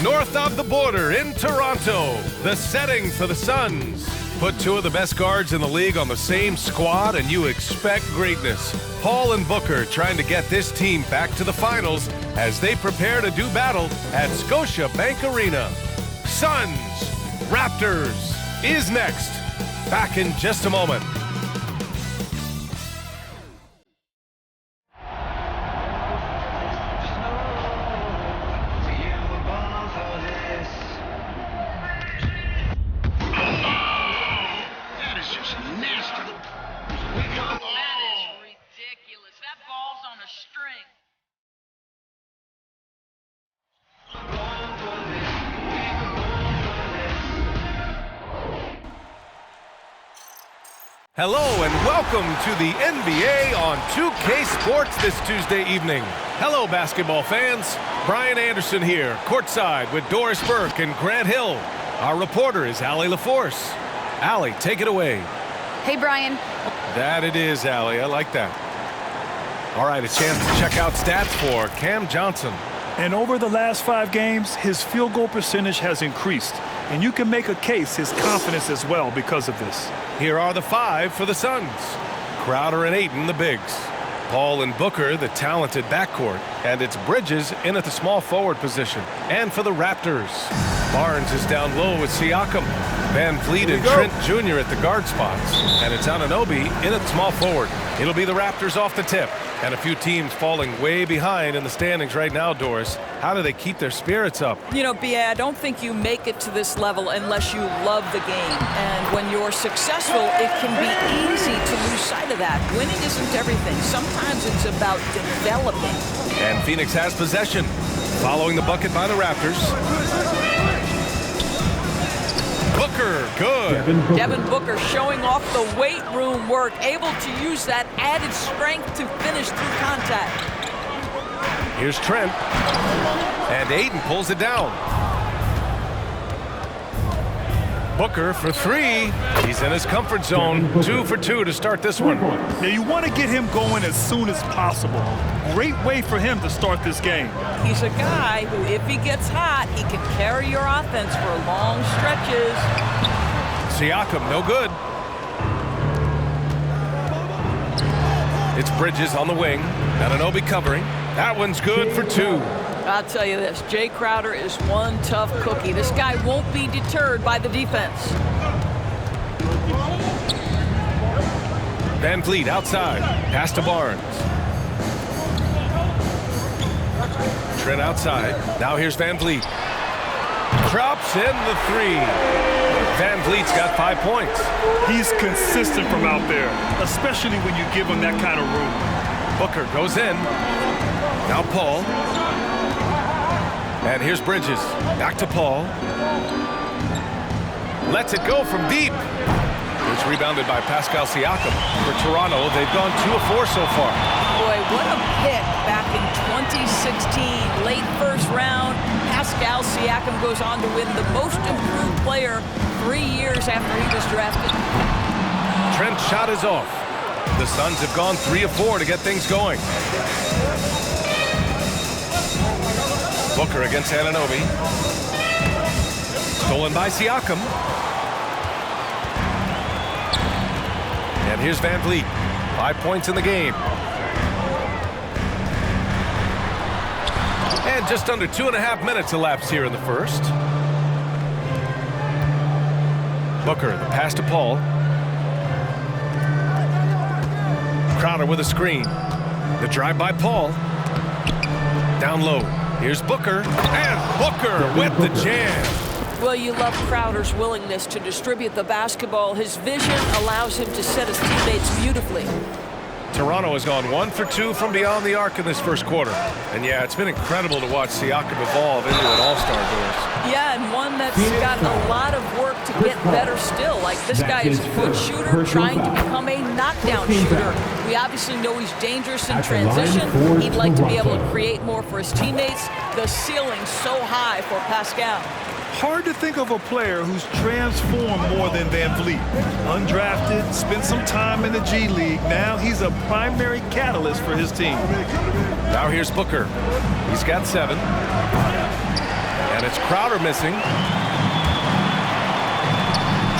north of the border in Toronto, the setting for the Suns. Put two of the best guards in the league on the same squad and you expect greatness. Paul and Booker trying to get this team back to the finals as they prepare to do battle at Scotiabank Arena. Suns Raptors is next. Back in just a moment. Hello and welcome to the NBA on 2K Sports this Tuesday evening. Hello basketball fans, Brian Anderson here, courtside with Doris Burke and Grant Hill. Our reporter is Allie LaForce. Allie, take it away. Hey Brian. That it is, Allie, I like that. All right, a chance to check out stats for Cam Johnson. And over the last 5 games, his field goal percentage has increased. And you can make a case his confidence as well because of this. Here are the 5 for the Suns. Crowder and Ayton, the bigs. Paul and Booker, the talented backcourt. And it's Bridges in at the small forward position. And for the Raptors, Barnes is down low with Siakam. Van Vliet and Trent Jr. at the guard spots. And it's Anunoby in at small forward. It'll be the Raptors off the tip. And a few teams falling way behind in the standings right now, Doris. How do they keep their spirits up? You know, B.A., I don't think you make it to this level unless you love the game. And when you're successful, it can be easy to lose sight of that. Winning isn't everything. Sometimes it's about developing. And Phoenix has possession. Following the bucket by the Raptors. Booker, good. Devin Booker showing off the weight room work, able to use that added strength to finish through contact. Here's Trent. And Ayton pulls it down. Booker for 3. He's in his comfort zone. 2 for 2 to start this one. Now you want to get him going as soon as possible. Great way for him to start this game. He's a guy who, if he gets hot, he can carry your offense for long stretches. Siakam, no good. It's Bridges on the wing. Anunoby covering. That one's good for 2. I'll tell you this, Jay Crowder is one tough cookie. This guy won't be deterred by the defense. Van Vliet outside. Pass to Barnes. Trent outside. Now here's Van Vliet. Drops in the 3. Van Vliet's got 5 points. He's consistent from out there, especially when you give him that kind of room. Booker goes in. Now Paul. And here's Bridges. Back to Paul. Lets it go from deep. It's rebounded by Pascal Siakam. For Toronto, they've gone 2 of 4 so far. Boy, what a pick back in 2016. Late first round, Pascal Siakam goes on to win the most improved player 3 years after he was drafted. Trent's shot is off. The Suns have gone 3 of 4 to get things going. Booker against Anunoby. Stolen by Siakam. And here's Van Vliet. 5 points in the game. And just under 2.5 minutes elapsed here in the first. Booker, the pass to Paul. Crowder with a screen. The drive by Paul. Down low. Here's Booker. And Booker with the jam. Well, you love Crowder's willingness to distribute the basketball. His vision allows him to set his teammates beautifully. Toronto has gone 1 for 2 from beyond the arc in this first quarter. And yeah, it's been incredible to watch Siakam evolve into an all-star, Doris. Yeah, and one that's got a lot of work to get better still. Like, this guy is a good shooter trying to become a knockdown shooter. We obviously know he's dangerous in transition. He'd like to be able to create more for his teammates. The ceiling's so high for Pascal. Hard to think of a player who's transformed more than Van Vliet. Undrafted, spent some time in the G League. Now he's a primary catalyst for his team. Now here's Booker. He's got 7. And it's Crowder missing.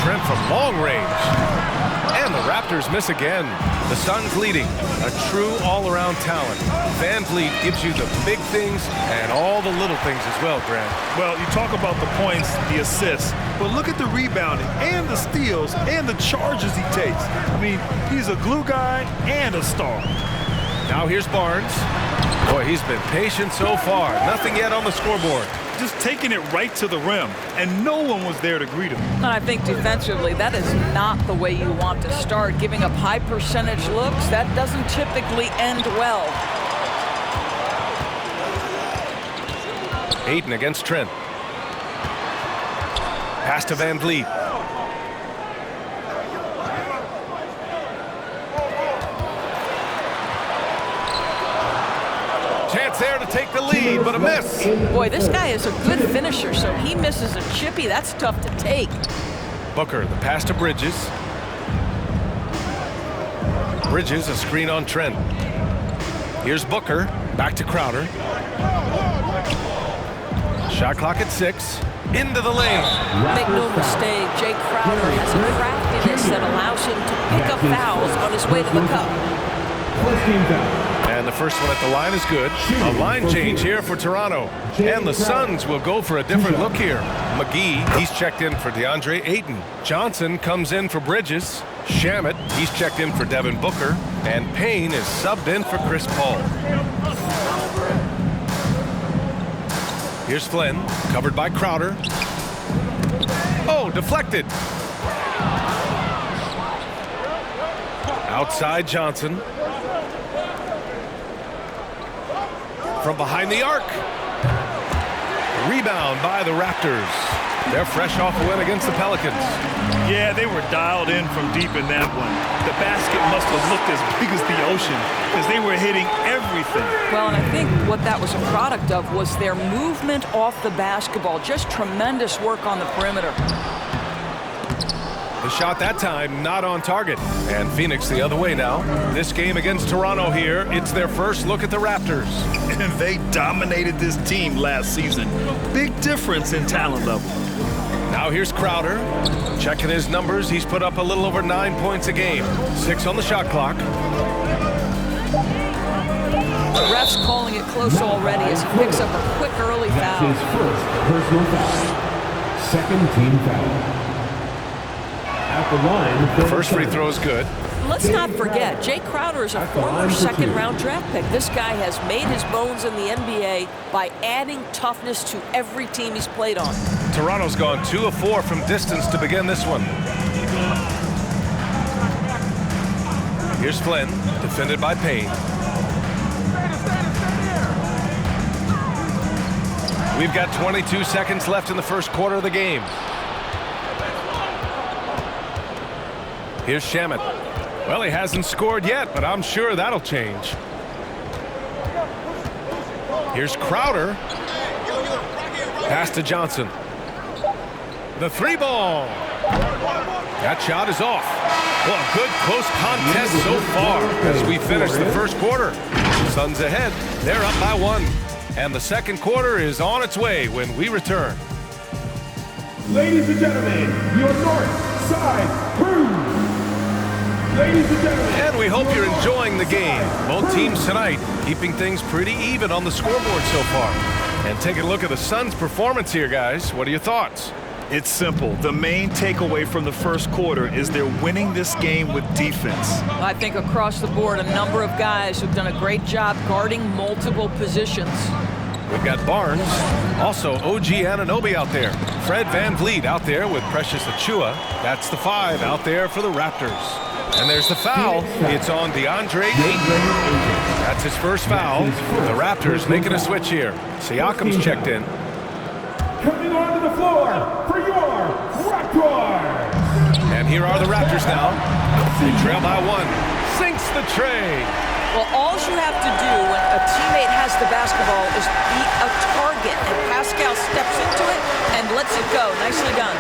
Trent from long range. And the Raptors miss again. The Suns leading. A true all-around talent. Van Vliet gives you the big things and all the little things as well, Grant. Well, you talk about the points, the assists, but look at the rebounding and the steals and the charges he takes. I mean, he's a glue guy and a star. Now here's Barnes. Boy, he's been patient so far. Nothing yet on the scoreboard. Just taking it right to the rim, and no one was there to greet him. And I think defensively, that is not the way you want to start. Giving up high percentage looks, that doesn't typically end well. Ayton against Trent. Pass to Van Vliet. Chance there to take the lead, but a miss. Boy, this guy is a good finisher, so he misses a chippy. That's tough to take. Booker, the pass to Bridges. Bridges, a screen on Trent. Here's Booker, back to Crowder. Shot clock at 6. Into the lane. Make no mistake, Jay Crowder has a craftiness that allows him to pick up fouls on his way to the cup. And the first one at the line is good. A line change here for Toronto. And the Suns will go for a different look here. McGee, he's checked in for DeAndre Ayton. Johnson comes in for Bridges. Shamet, he's checked in for Devin Booker. And Payne is subbed in for Chris Paul. Here's Flynn, covered by Crowder. Oh, deflected. Outside Johnson. From behind the arc. Rebound by the Raptors. They're fresh off a win against the Pelicans. Yeah, they were dialed in from deep in that one. The basket must have looked as big as the ocean because they were hitting everything. Well, and I think what that was a product of was their movement off the basketball. Just tremendous work on the perimeter. The shot that time not on target. And Phoenix the other way now. This game against Toronto here, it's their first look at the Raptors. And they dominated this team last season. Big difference in talent level. Now here's Crowder. Checking his numbers, he's put up a little over 9 points a game. 6 on the shot clock. The ref's calling it close already as he picks up a quick early foul. That's his first personal foul. Second team foul. At the line, First free throw is good. Let's not forget, Jay Crowder is a former second-round draft pick. This guy has made his bones in the NBA by adding toughness to every team he's played on. Toronto's gone 2 of 4 from distance to begin this one. Here's Flynn, defended by Payne. We've got 22 seconds left in the first quarter of the game. Here's Shamet. Well, he hasn't scored yet, but I'm sure that'll change. Here's Crowder. Pass to Johnson. The 3-ball. That shot is off. Well, a good close contest so far as we finish the first quarter. Suns ahead. They're up by 1. And the second quarter is on its way when we return. Ladies and gentlemen, your North Side Crew. Ladies and gentlemen. And we hope you're enjoying the game. Both teams tonight keeping things pretty even on the scoreboard so far. And take a look at the Suns' performance here, guys. What are your thoughts? It's simple. The main takeaway from the first quarter is they're winning this game with defense. I think across the board, a number of guys who've done a great job guarding multiple positions. We've got Barnes, also OG Anunoby out there. Fred Van Vliet out there with Precious Achiuwa. That's the 5 out there for the Raptors. And there's the foul. It's on DeAndre Ayton. That's his first foul. The Raptors making a switch here. Siakam's checked in. Coming onto the floor for your Raptors. And here are the Raptors now. They trail by 1. Sinks the tray. Well, all you have to do when a teammate has the basketball is be a target, and Pascal steps into it and lets it go. Nicely done.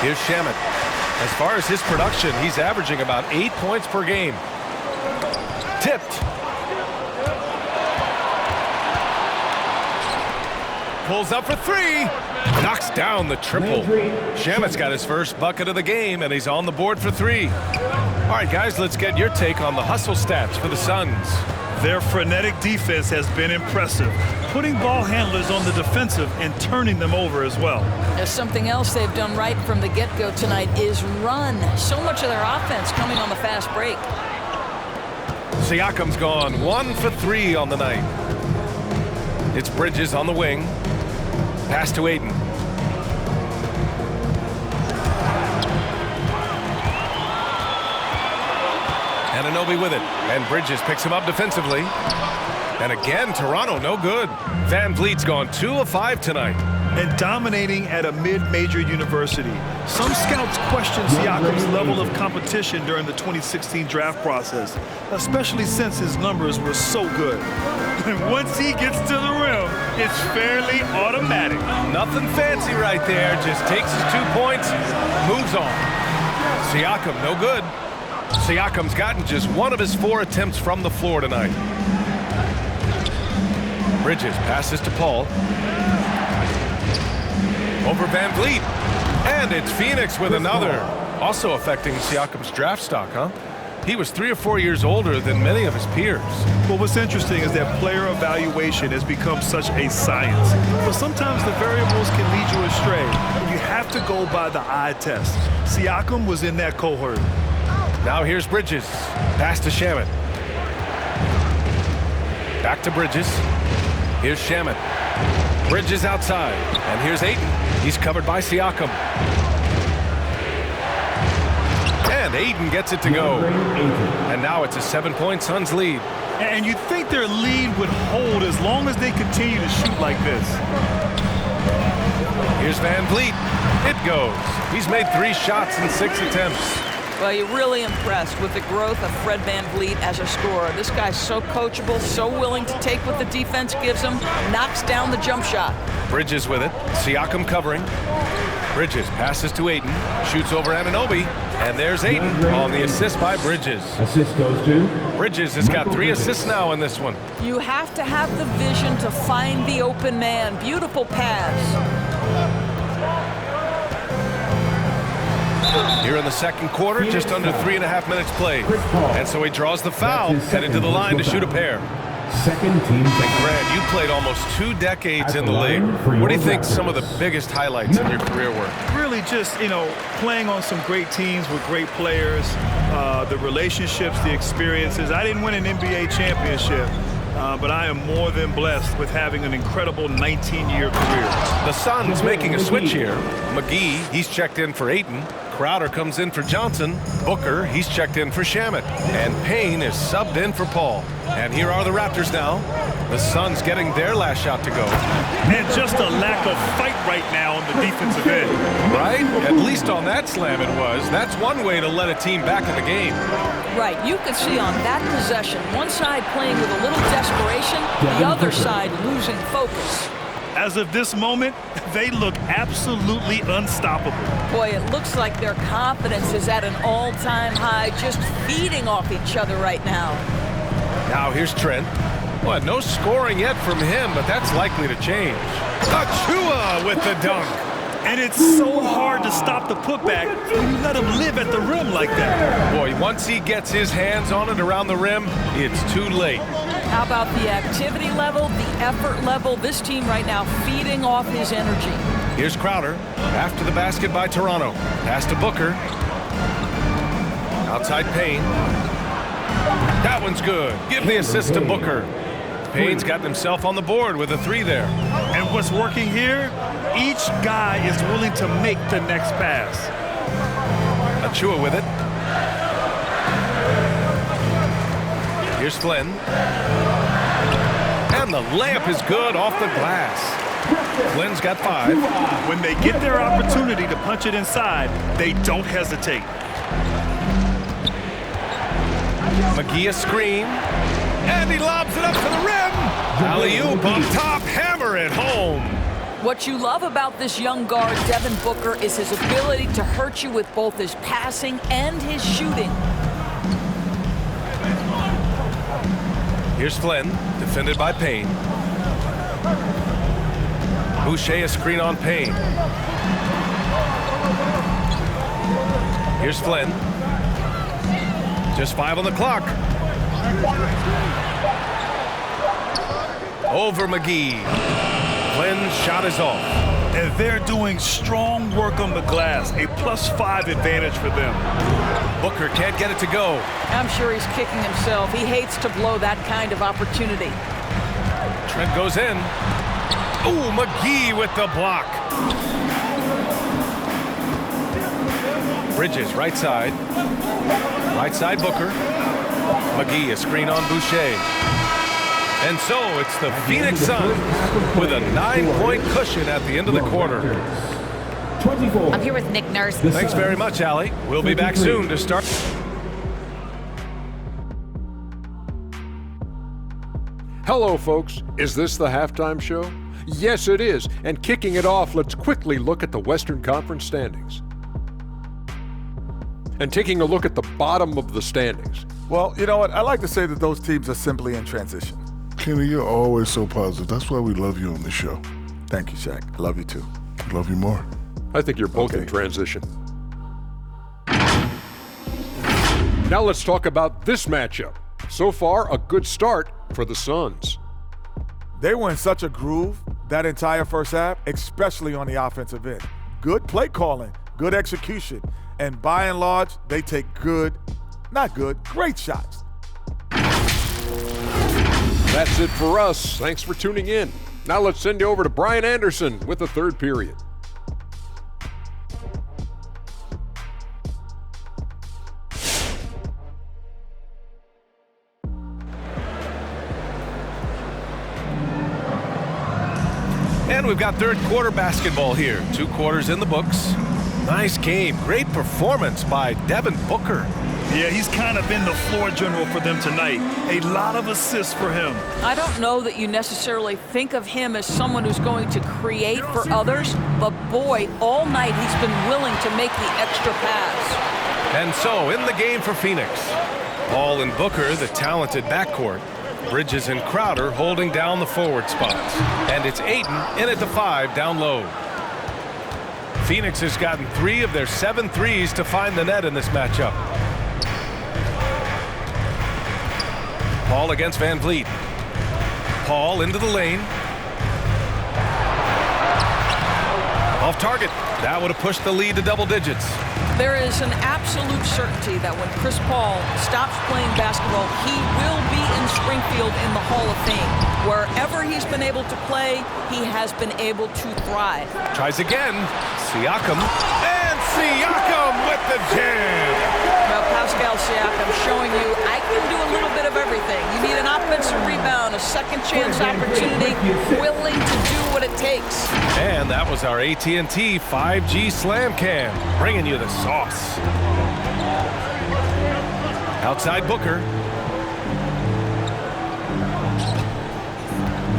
Here's Shamet. As far as his production, he's averaging about 8 points per game. Tipped. Pulls up for three. Knocks down the triple. Shamet's got his first bucket of the game, and he's on the board for three. All right, guys, let's get your take on the hustle stats for the Suns. Their frenetic defense has been impressive, putting ball handlers on the defensive and turning them over as well. There's something else they've done right from the get-go tonight is run. So much of their offense coming on the fast break. Siakam's gone 1 for 3 on the night. It's Bridges on the wing. Pass to Ayton. Anunoby with it, and Bridges picks him up defensively. And again, Toronto no good. Van Vliet's gone 2 of 5 tonight. And dominating at a mid-major university. Some scouts question Siakam's level of competition during the 2016 draft process, especially since his numbers were so good. And once he gets to the rim, it's fairly automatic. Nothing fancy right there, just takes his 2 points, moves on. Siakam no good. Siakam's gotten just 1 of his 4 attempts from the floor tonight. Bridges passes to Paul. Over Van Vliet. And it's Phoenix with another. Also affecting Siakam's draft stock, huh? He was 3 or 4 years older than many of his peers. Well, what's interesting is that player evaluation has become such a science. But sometimes the variables can lead you astray. You have to go by the eye test. Siakam was in that cohort. Now here's Bridges. Pass to Shamet. Back to Bridges. Here's Shamet. Bridges outside. And here's Ayton. He's covered by Siakam. And Ayton gets it to go. And now it's a 7-point Suns lead. And you'd think their lead would hold as long as they continue to shoot like this. Here's Van Vliet. It goes. He's made 3 shots in 6 attempts. Well, you're really impressed with the growth of Fred Van Vliet as a scorer. This guy's so coachable, so willing to take what the defense gives him, knocks down the jump shot. Bridges with it. Siakam covering. Bridges passes to Ayton. Shoots over Anunoby. And there's Ayton on the assist by Bridges. Assist goes to Bridges has got 3 assists now in this one. You have to have the vision to find the open man. Beautiful pass. Here in the second quarter, just under 3.5 minutes played. And so he draws the foul, headed to the line to shoot a pair. Second team foul. Grant, you played almost 2 decades in the league. What do you think some of the biggest highlights in your career were? Really just, playing on some great teams with great players, the relationships, the experiences. I didn't win an NBA championship, but I am more than blessed with having an incredible 19-year career. The Suns making a switch here. McGee, he's checked in for Ayton. Crowder comes in for Johnson. Booker, he's checked in for Shamet. And Payne is subbed in for Paul. And here are the Raptors now. The Suns getting their last shot to go. And just a lack of fight right now on the defensive end. Right? At least on that slam it was. That's one way to let a team back in the game. Right, you could see on that possession, one side playing with a little desperation, the other side losing focus. As of this moment, they look absolutely unstoppable. Boy, it looks like their confidence is at an all-time high, just feeding off each other right now. Now here's Trent. Well, no scoring yet from him, but that's likely to change. Achua with the dunk. And it's so hard to stop the putback when you let him live at the rim like that. Boy, once he gets his hands on it around the rim, it's too late. How about the activity level, the effort level? This team right now feeding off his energy. Here's Crowder. After the basket by Toronto. Pass to Booker. Outside Payne. That one's good. Give the assist to Booker. Payne's got himself on the board with a 3 there. And what's working here? Each guy is willing to make the next pass. Achua with it. Here's Flynn. And the layup is good off the glass. Flynn's got 5. When they get their opportunity to punch it inside, they don't hesitate. McGee a screen. And he lobs it up to the rim. Alley-oop on top, hammer it home. What you love about this young guard, Devin Booker, is his ability to hurt you with both his passing and his shooting. Here's Flynn, defended by Payne. Boucher a screen on Payne. Here's Flynn. Just 5 on the clock. Over McGee. Flynn's shot is off. And they're doing strong work on the glass, a +5 advantage for them. Booker can't get it to go. I'm sure he's kicking himself. He hates to blow that kind of opportunity. Trent goes in. Ooh, McGee with the block. Bridges, right side. Right side, Booker. McGee, a screen on Boucher. And so it's the Phoenix Suns with a 9-point cushion at the end of the quarter. I'm here with Nick Nurse. Thanks very much, Allie. We'll be back soon to start. Hello, folks. Is this the halftime show? Yes, it is. And kicking it off, let's quickly look at the Western Conference standings. And taking a look at the bottom of the standings. Well, you know what? I like to say that those teams are simply in transition. Kenny, you're always so positive. That's why we love you on the show. Thank you, Shaq. I love you too. Love you more. I think you're both in transition. Now let's talk about this matchup. So far, a good start for the Suns. They were in such a groove that entire first half, especially on the offensive end. Good play calling, good execution, and by and large, they take great shots. That's it for us. Thanks for tuning in. Now let's send you over to Brian Anderson with the third period. And we've got third quarter basketball here. 2 quarters in the books. Nice game. Great performance by Devin Booker. Yeah, he's kind of been the floor general for them tonight. A lot of assists for him. I don't know that you necessarily think of him as someone who's going to create for others, but boy, all night he's been willing to make the extra pass. And so, in the game for Phoenix, Paul and Booker, the talented backcourt. Bridges and Crowder holding down the forward spots. And it's Ayton in at the 5 down low. Phoenix has gotten 3 of their 7 threes to find the net in this matchup. Paul against Van Vliet. Paul into the lane. Off target. That would have pushed the lead to double digits. There is an absolute certainty that when Chris Paul stops playing basketball, he will be in Springfield in the Hall of Fame. Wherever he's been able to play, he has been able to thrive. Tries again. Siakam. And Siakam with the jam. Well, Pascal Siakam showing you I can do a little bit of everything. You need an offensive rebound, a second chance opportunity, willing to do what it takes. And that was our AT&T 5G Slam Cam, bringing you the sauce. Outside Booker.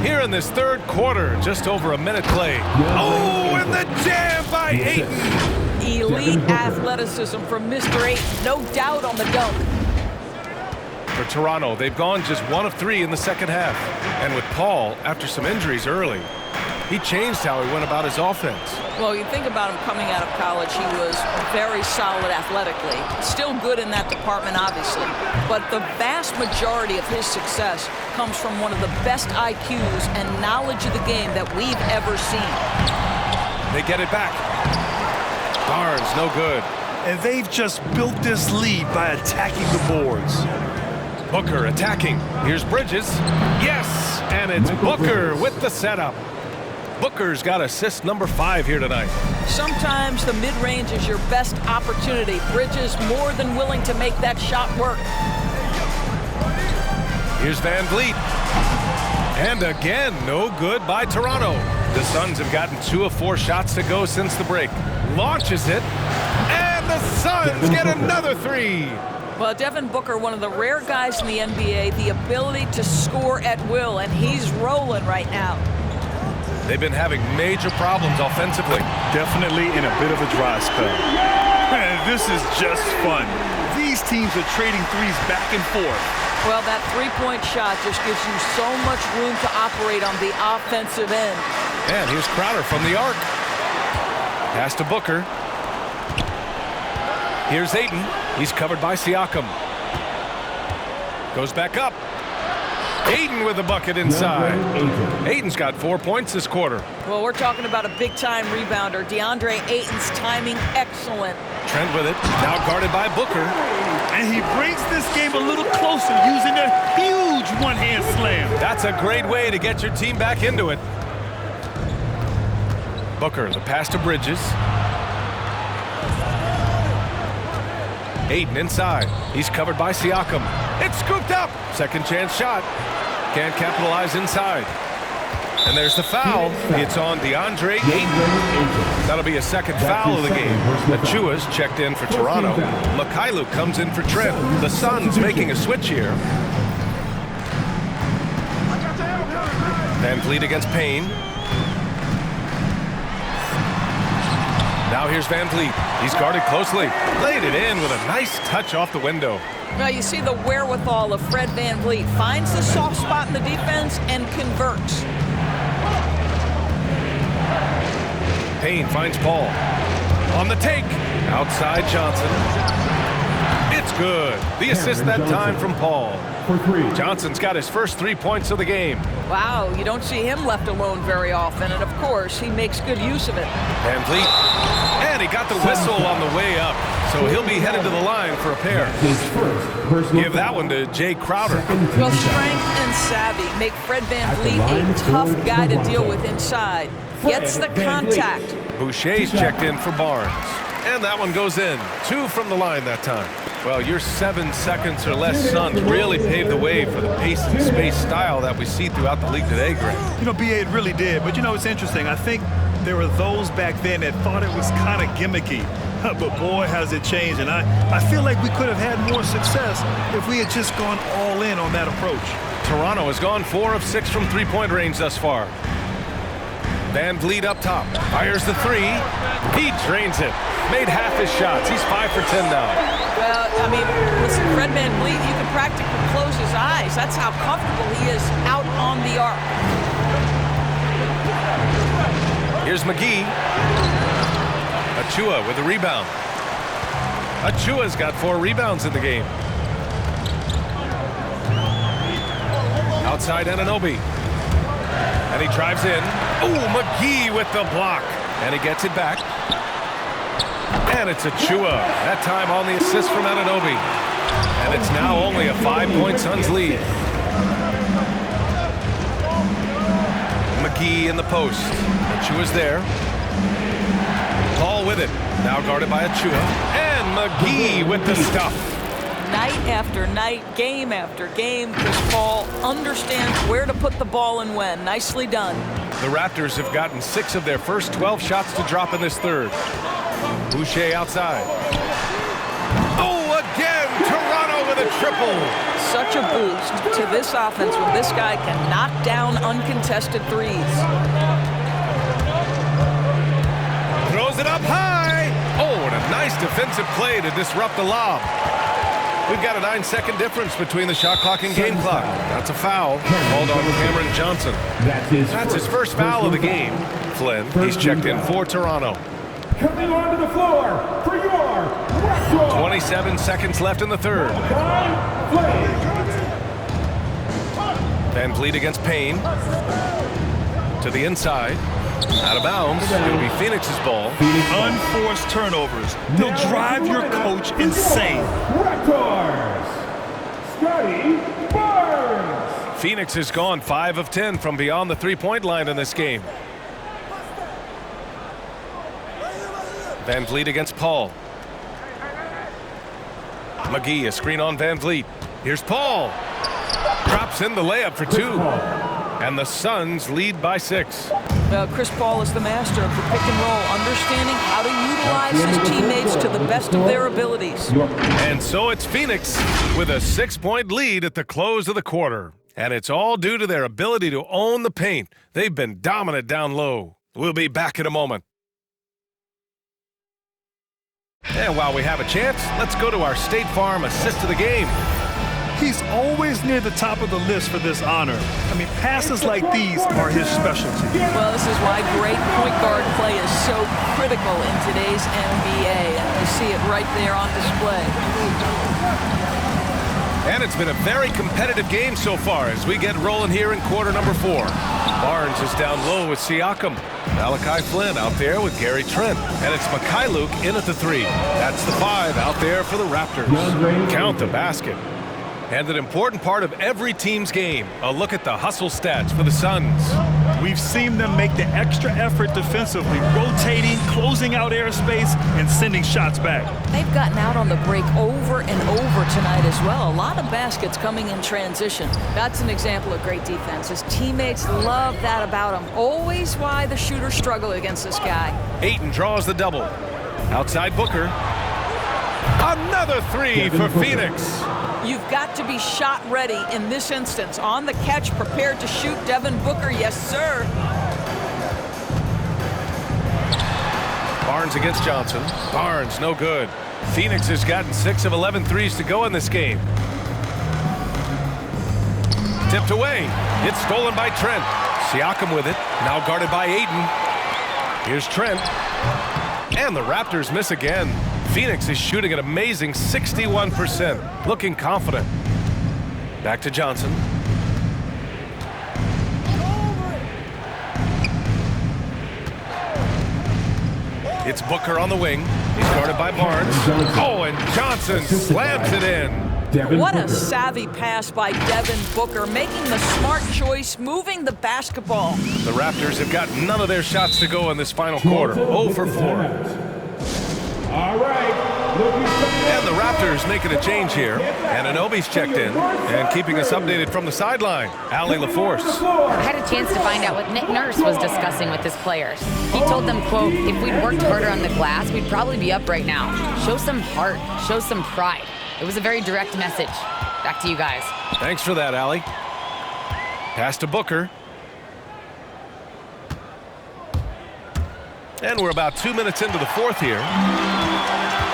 Here in this third quarter, just over a minute play. Oh, and the jam by Ayton. Elite athleticism from Mr. Ayton, no doubt on the dunk. For Toronto, they've gone just 1 of 3 in the second half. And with Paul, after some injuries early, he changed how he went about his offense. Well, you think about him coming out of college, he was very solid athletically. Still good in that department, obviously. But the vast majority of his success comes from one of the best IQs and knowledge of the game that we've ever seen. They get it back. Barnes, no good. And they've just built this lead by attacking the boards. Booker attacking. Here's Bridges. Yes, and it's Booker with the setup. Booker's got assist number 5 here tonight. Sometimes the mid-range is your best opportunity. Bridges more than willing to make that shot work. Here's Van Vliet. And again, no good by Toronto. The Suns have gotten 2 of 4 shots to go since the break. Launches it, and the Suns get another 3. Well, Devin Booker, one of the rare guys in the NBA, the ability to score at will, and he's rolling right now. They've been having major problems offensively. Definitely in a bit of a dry spell. This is just fun. These teams are trading threes back and forth. Well, that three-point shot just gives you so much room to operate on the offensive end. And here's Crowder from the arc. Pass to Booker. Here's Ayton. He's covered by Siakam. Goes back up. Ayton with the bucket inside. Ayton's got 4 points this quarter. Well, we're talking about a big-time rebounder. DeAndre Ayton's timing excellent. Trent with it. Now guarded by Booker. And he brings this game a little closer using a huge one-hand slam. That's a great way to get your team back into it. Booker, the pass to Bridges. Ayton inside. He's covered by Siakam. It's scooped up. Second chance shot. Can't capitalize inside. And there's the foul. It's on DeAndre Ayton. That'll be a second foul of the game. Achua's checked in for Toronto. Mikhailuk comes in for Trent. The Suns making a switch here. Van Vliet against Payne. Now here's Van Vliet. He's guarded closely. Laid it in with a nice touch off the window. Now you see the wherewithal of Fred Van Vliet. Finds the soft spot in the defense and converts. Payne finds Paul. On the take. Outside Johnson. It's good. The assist that time from Paul. Johnson's got his first 3 points of the game. Wow, you don't see him left alone very often, and of course, he makes good use of it. Van Vliet. And he got the whistle on the way up, so he'll be headed to the line for a pair. Give that one to Jay Crowder. Well, strength and savvy make Fred Van Vliet a tough guy to deal with inside. Gets the contact. Boucher's checked in for Barnes. And that one goes in. 2 from the line that time. Well, your 7 seconds or less Suns really paved the way for the pace and space style that we see throughout the league today, Greg. You know, B.A., it really did. But, you know, it's interesting. I think there were those back then that thought it was kind of gimmicky. But, boy, has it changed. And I feel like we could have had more success if we had just gone all in on that approach. Toronto has gone 4 of 6 from three-point range thus far. Van Vliet up top. Fires the 3. He drains it. Made half his shots. He's 5 for 10 now. Well, I mean, listen, Fred Van Vliet, you can practically close his eyes. That's how comfortable he is out on the arc. Here's McGee. Achua with a rebound. Achua's got 4 rebounds in the game. Outside Anunoby. And he drives in. Oh, McGee with the block. And he gets it back. And it's Achua. That time on the assist from Anunoby. And it's now only a 5-point Suns lead. McGee in the post. Achua's there. Paul with it. Now guarded by Achua. And McGee with the stuff. Night after night, game after game, Chris Paul understands where to put the ball and when. Nicely done. The Raptors have gotten 6 of their first 12 shots to drop in this third. Boucher outside. Oh, again! Toronto with a triple. Such a boost to this offense when this guy can knock down uncontested threes. Throws it up high. Oh, and a nice defensive play to disrupt the lob. We've got a 9-second difference between the shot clock and game clock. That's a foul called on Cameron Johnson. That's his first foul of the game. Flynn, he's checked in for Toronto. Coming onto the floor for your Raptors. 27 seconds left in the third. Van Vliet against Payne. To the inside. Out of bounds. It'll be Phoenix's ball. Unforced turnovers. They'll drive your coach insane. Raptors. Scotty Barnes. Phoenix has gone 5 of 10 from beyond the three-point line in this game. Van Vliet against Paul. McGee, a screen on Van Vliet. Here's Paul. Drops in the layup for 2. And the Suns lead by 6. Well, Chris Paul is the master of the pick and roll, understanding how to utilize his teammates to the best of their abilities. And so it's Phoenix with a 6-point lead at the close of the quarter. And it's all due to their ability to own the paint. They've been dominant down low. We'll be back in a moment. And while we have a chance, let's go to our State Farm assist of the game. He's always near the top of the list for this honor. I mean, passes like these are his specialty. Well, this is why great point guard play is so critical in today's NBA, and you see it right there on display. And it's been a very competitive game so far as we get rolling here in quarter number 4. Barnes is down low with Siakam. Malachi Flynn out there with Gary Trent. And it's Mikhailuk in at the 3. That's the 5 out there for the Raptors. Count the basket. And an important part of every team's game, a look at the hustle stats for the Suns. We've seen them make the extra effort defensively, rotating, closing out airspace, and sending shots back. They've gotten out on the break over and over tonight as well. A lot of baskets coming in transition. That's an example of great defense. His teammates love that about him. Always why the shooters struggle against this guy. Ayton draws the double. Outside Booker. Another 3 for Phoenix. You've got to be shot ready in this instance. On the catch, prepared to shoot. Devin Booker, yes, sir. Barnes against Johnson. Barnes, no good. Phoenix has gotten 6 of 11 threes to go in this game. Tipped away. It's stolen by Trent. Siakam with it. Now guarded by Ayton. Here's Trent. And the Raptors miss again. Phoenix is shooting an amazing 61%, looking confident. Back to Johnson. It's Booker on the wing. He's guarded by Barnes. Oh, and Johnson slams it in. What a savvy pass by Devin Booker, making the smart choice, moving the basketball. The Raptors have got none of their shots to go in this final quarter. 0 for 4. All right. And the Raptors making a change here. And Anunoby's checked in and keeping us updated from the sideline. Allie LaForce. I had a chance to find out what Nick Nurse was discussing with his players. He told them, quote, if we'd worked harder on the glass, we'd probably be up right now. Show some heart. Show some pride. It was a very direct message. Back to you guys. Thanks for that, Allie. Pass to Booker. And we're about 2 minutes into the 4th here.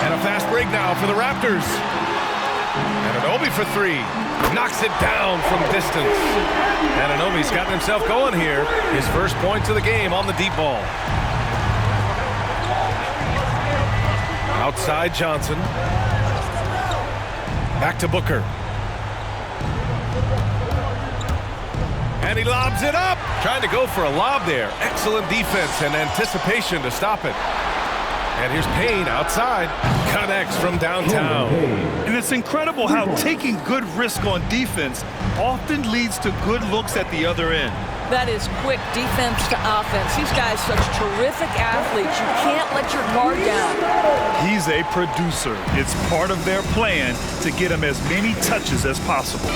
And a fast break now for the Raptors. And Anunoby for 3. Knocks it down from distance. And Anunoby's gotten himself going here. His first points of the game on the deep ball. Outside Johnson. Back to Booker. And he lobs it up. Trying to go for a lob there. Excellent defense and anticipation to stop it. And here's Payne outside. Connects from downtown. And it's incredible how taking good risk on defense often leads to good looks at the other end. That is quick defense to offense. These guys such terrific athletes. You can't let your guard down. He's a producer. It's part of their plan to get him as many touches as possible.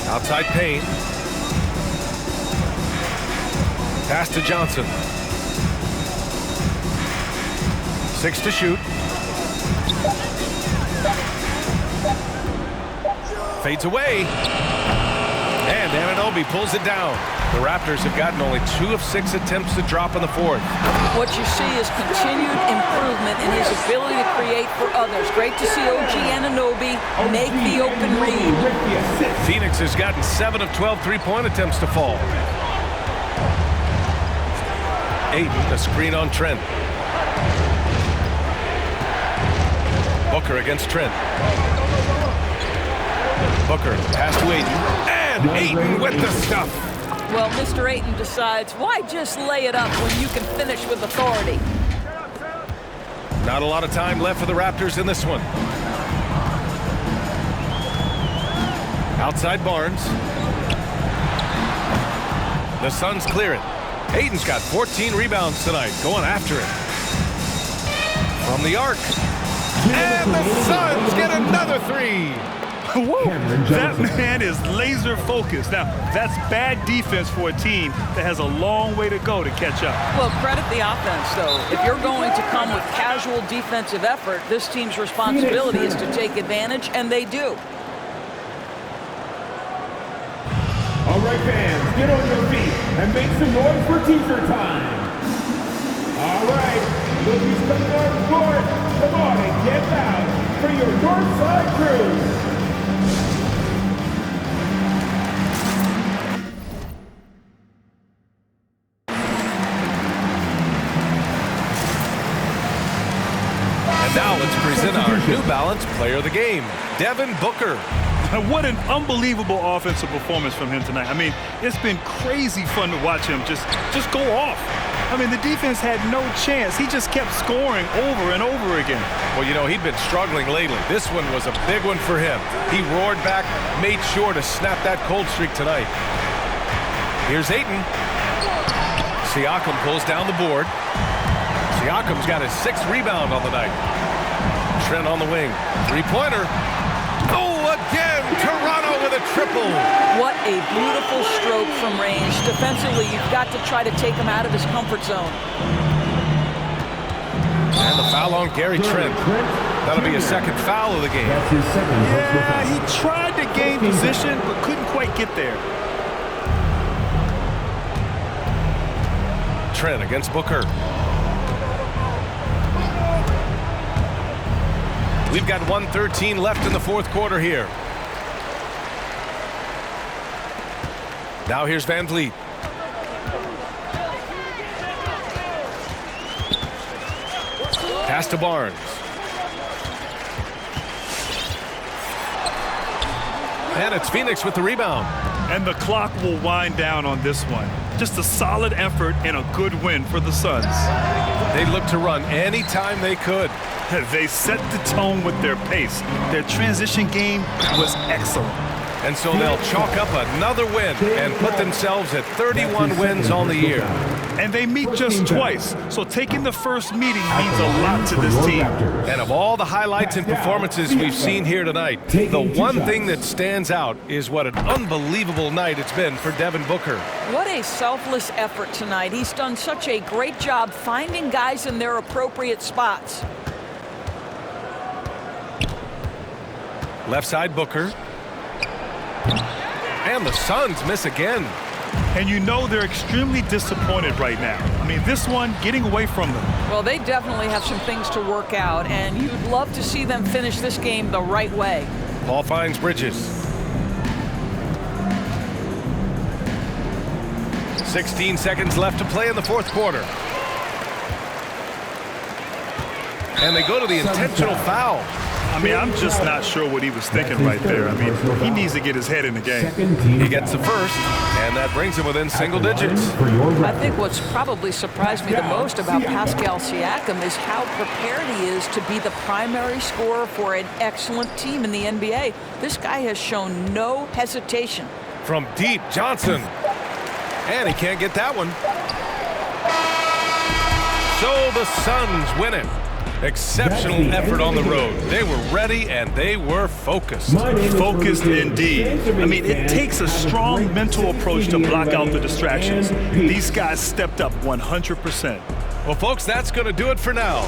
Outside Payne. Pass to Johnson. 6 to shoot. Fades away. And Anunoby pulls it down. The Raptors have gotten only 2 of 6 attempts to drop in the 4th. What you see is continued improvement in his ability to create for others. Great to see OG Anunoby make the open read. Phoenix has gotten 7 of 12 three-point attempts to fall. Ayton, a screen on Trent. Booker against Trent. Booker, pass to Ayton. And Ayton with the stuff. Well, Mr. Ayton decides, why just lay it up when you can finish with authority? Not a lot of time left for the Raptors in this one. Outside Barnes. The Suns clear it. Ayton's got 14 rebounds tonight, going after it. From the arc. And the Suns get another 3. Whoa, that man is laser focused. Now, that's bad defense for a team that has a long way to go to catch up. Well, credit the offense, though. If you're going to come with casual defensive effort, this team's responsibility is to take advantage, and they do. All right, fans, get on your feet and make some noise for T-shirt time. All right, look who's coming on the court. Come on and get loud. for your North Side crew. And now let's present our New Balance Player of the Game, Devin Booker. And what an unbelievable offensive performance from him tonight. I mean, it's been crazy fun to watch him just go off. I mean, the defense had no chance. He just kept scoring over and over again. Well, you know, he'd been struggling lately. This one was a big one for him. He roared back, made sure to snap that cold streak tonight. Here's Ayton. Siakam pulls down the board. Siakam's got his 6th rebound on the night. Trent on the wing. Three-pointer. Oh, again! Toronto with a triple. What a beautiful stroke from range. Defensively, you've got to try to take him out of his comfort zone. And the foul on Gary Trent. That'll be his 2nd foul of the game. That's his 2nd. Yeah, he tried to gain position, but couldn't quite get there. Trent against Booker. We've got 1:13 left in the 4th quarter here. Now here's Van Vliet. Pass to Barnes. And it's Phoenix with the rebound. And the clock will wind down on this one. Just a solid effort and a good win for the Suns. They looked to run anytime they could. They set the tone with their pace. Their transition game was excellent. And so they'll chalk up another win and put themselves at 31 wins on the year. And they meet just twice, so taking the first meeting means a lot to this team. And of all the highlights and performances we've seen here tonight, the one thing that stands out is what an unbelievable night it's been for Devin Booker. What a selfless effort tonight. He's done such a great job finding guys in their appropriate spots. Left side Booker. And the Suns miss again. And you know they're extremely disappointed right now. I mean, this one getting away from them. Well, they definitely have some things to work out, and you'd love to see them finish this game the right way. Paul finds Bridges. 16 seconds left to play in the 4th quarter. And they go to the intentional foul. I mean, I'm just not sure what he was thinking right there. I mean, he needs to get his head in the game. He gets the first, and that brings him within single digits. I think what's probably surprised me the most about Pascal Siakam is how prepared he is to be the primary scorer for an excellent team in the NBA. This guy has shown no hesitation. From deep, Johnson. And he can't get that one. So the Suns win it. Exceptional effort on the road. They were ready and they were focused. Focused indeed. I mean, it takes a strong mental approach to block out the distractions. These guys stepped up 100%. Well, folks, that's going to do it for now.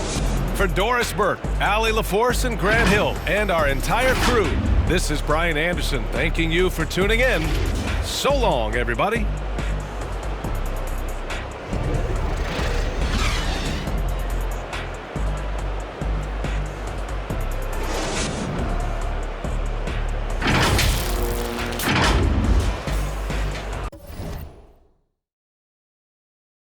For Doris Burke, Allie LaForce, and Grant Hill, and our entire crew, this is Brian Anderson thanking you for tuning in. So long, everybody.